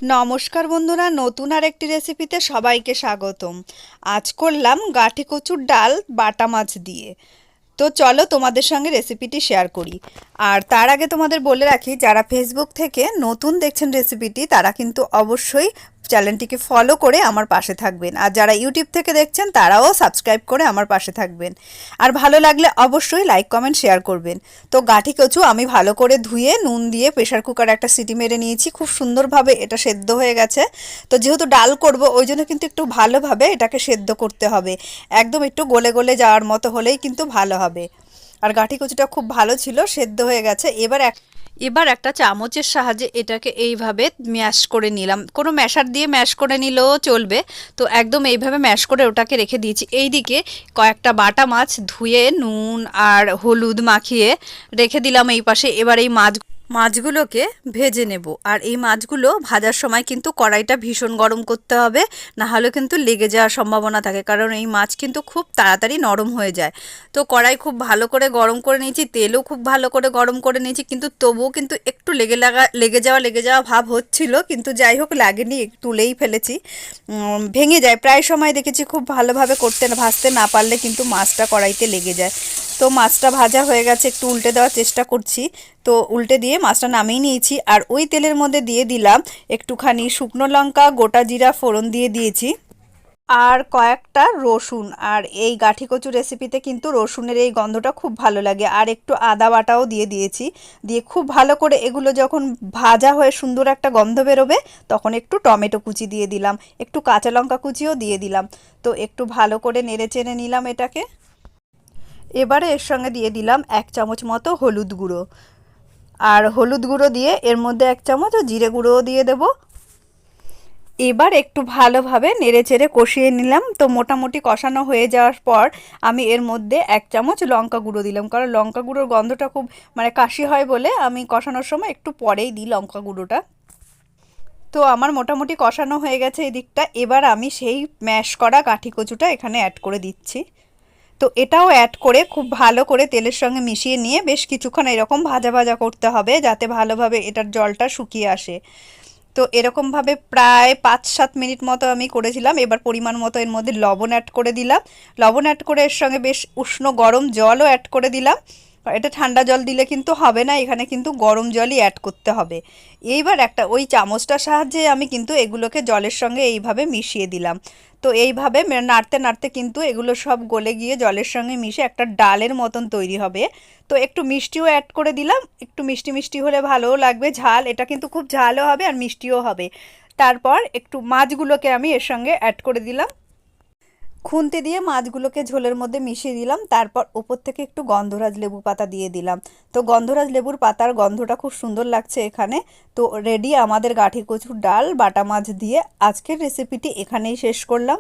নমস্কার বন্ধুরা, নতুন আর একটি রেসিপিতে সবাইকে স্বাগতম। আজ করলাম গাঠি কচুর ডাল বাটা মাছ দিয়ে। তো চলো তোমাদের সঙ্গে রেসিপিটি শেয়ার করি। আর তার আগে তোমাদের বলে রাখি, যারা ফেসবুক থেকে নতুন দেখছেন রেসিপিটি, তারা কিন্তু অবশ্যই চ্যানেলটিকে ফলো করে আমার পাশে থাকবেন। আর যারা ইউটিউব থেকে দেখছেন তারাও সাবস্ক্রাইব করে আমার পাশে থাকবেন। আর ভালো লাগলে অবশ্যই লাইক কমেন্ট শেয়ার করবেন। তো গাঠি কচু আমি ভালো করে ধুয়ে নুন দিয়ে প্রেশার কুকারে একটা সিটি মেরে নিয়েছি। খুব সুন্দরভাবে এটা সেদ্ধ হয়ে গেছে। তো যেহেতু ডাল করব, ওই জন্য কিন্তু একটু ভালোভাবে এটাকে সেদ্ধ করতে হবে। একদম একটু গলে গলে যাওয়ার মতো হলেই কিন্তু ভালো হবে। আর গাঠি কচুটা খুব ভালো ছিল, সেদ্ধ হয়ে গেছে। এবার একটা চামচের সাহায্যে এটাকে এইভাবে ম্যাশ করে নিলাম। কোনো ম্যাশার দিয়ে ম্যাশ করে নিলেও চলবে। তো একদম এইভাবে ম্যাশ করে ওটাকে রেখে দিয়েছি। এইদিকে কয়েকটা বাটা মাছ ধুয়ে নুন আর হলুদ মাখিয়ে রেখে দিলাম এই পাশে। এবার এই মাছগুলোকে ভেজে নেব। আর এই মাছগুলো ভাজার সময় কিন্তু কড়াইটা ভীষণ গরম করতে হবে, না হলে কিন্তু লেগে যাওয়ার সম্ভাবনা থাকে, কারণ এই মাছ কিন্তু খুব তাড়াতাড়ি নরম হয়ে যায়। তো কড়াই খুব ভালো করে গরম করে নিয়েছি, তেলও খুব ভালো করে গরম করে নিয়েছি, কিন্তু তবুও কিন্তু একটু লেগে যাওয়া ভাব হচ্ছিল, কিন্তু যাই হোক লাগেনি, তুলেই ফেলেছি। ভেঙে যায় প্রায় সময়, দেখেছি খুব ভালোভাবে ভাজতে না পারলে কিন্তু মাছটা কড়াইতে লেগে যায়। তো মাছটা ভাজা হয়ে গেছে, একটু উল্টে দেওয়ার চেষ্টা করছি। তো উল্টে দিয়ে মাছটা নামিয়ে নিয়েছি। আর ওই তেলের মধ্যে দিয়ে দিলাম একটুখানি শুকনো লঙ্কা, গোটা জিরা ফোড়ন দিয়ে দিয়েছি, আর কয়েকটা রসুন। আর এই গাঠি কচু রেসিপিতে কিন্তু রসুনের এই গন্ধটা খুব ভালো লাগে। আর একটু আদা বাটাও দিয়ে দিয়েছি। দিয়ে খুব ভালো করে এগুলো যখন ভাজা হয়ে সুন্দর একটা গন্ধ বেরোবে, তখন একটু টমেটো কুচি দিয়ে দিলাম, একটু কাঁচা লঙ্কা কুচিও দিয়ে দিলাম। তো একটু ভালো করে নেড়ে চেড়ে নিলাম এটাকে। এবারে এর সঙ্গে দিয়ে দিলাম 1 চামচ মতো হলুদ গুঁড়ো। আর হলুদ গুঁড়ো দিয়ে এর মধ্যে 1 চামচ জিরে গুঁড়োও দিয়ে দেব। এবার একটু ভালোভাবে নেড়েচেড়ে কষিয়ে নিলাম। তো মোটামুটি কষানো হয়ে যাওয়ার পর আমি এর মধ্যে 1 চামচ লঙ্কা গুঁড়ো দিলাম, কারণ লঙ্কা গুঁড়োর গন্ধটা খুব কাশি হয় বলে আমি কষানোর সময় একটু পরেই দিই লঙ্কা গুঁড়োটা। তো আমার মোটামুটি কষানো হয়ে গেছে এই দিকটা। এবার আমি সেই ম্যাশ করা কাঠি কচুটা এখানে অ্যাড করে দিচ্ছি। তো এটাও অ্যাড করে খুব ভালো করে তেলের সঙ্গে মিশিয়ে নিয়ে বেশ কিছুক্ষণ এরকম ভাজা ভাজা করতে হবে, যাতে ভালোভাবে এটার জলটা শুকিয়ে আসে। তো এরকমভাবে প্রায় 5-7 মিনিট মতো আমি করেছিলাম। এবার পরিমাণ মতো এর মধ্যে লবণ অ্যাড করে দিলাম। লবণ অ্যাড করে এর সঙ্গে বেশ উষ্ণ গরম জলও অ্যাড করে দিলাম। এটা ঠান্ডা জল দিলে কিন্তু হবে না, এখানে কিন্তু গরম জলই অ্যাড করতে হবে। এইবার একটা ওই চামচটার সাহায্যে আমি কিন্তু এগুলোকে জলের সঙ্গে এইভাবে মিশিয়ে দিলাম। তো এইভাবে নাড়তে নাড়তে কিন্তু এগুলো সব গলে গিয়ে জলের সঙ্গে মিশে একটা ডালের মতন তৈরি হবে। তো একটু মিষ্টিও অ্যাড করে দিলাম, একটু মিষ্টি মিষ্টি হলে ভালোও লাগবে। ঝাল, এটা কিন্তু খুব ঝালও হবে আর মিষ্টিও হবে। তারপর একটু মাছগুলোকে আমি এর সঙ্গে অ্যাড করে দিলাম, খুন্তি দিয়ে মাছগুলোকে ঝোলের মধ্যে মিশিয়ে দিলাম। তারপর ওপর থেকে একটু গন্ধরাজ লেবু পাতা দিয়ে দিলাম। তো গন্ধরাজ লেবুর পাতার গন্ধটা খুব সুন্দর লাগছে এখানে। তো রেডি আমাদের গাঠি কচুর ডাল বাটা মাছ দিয়ে। আজকের রেসিপিটি এখানেই শেষ করলাম।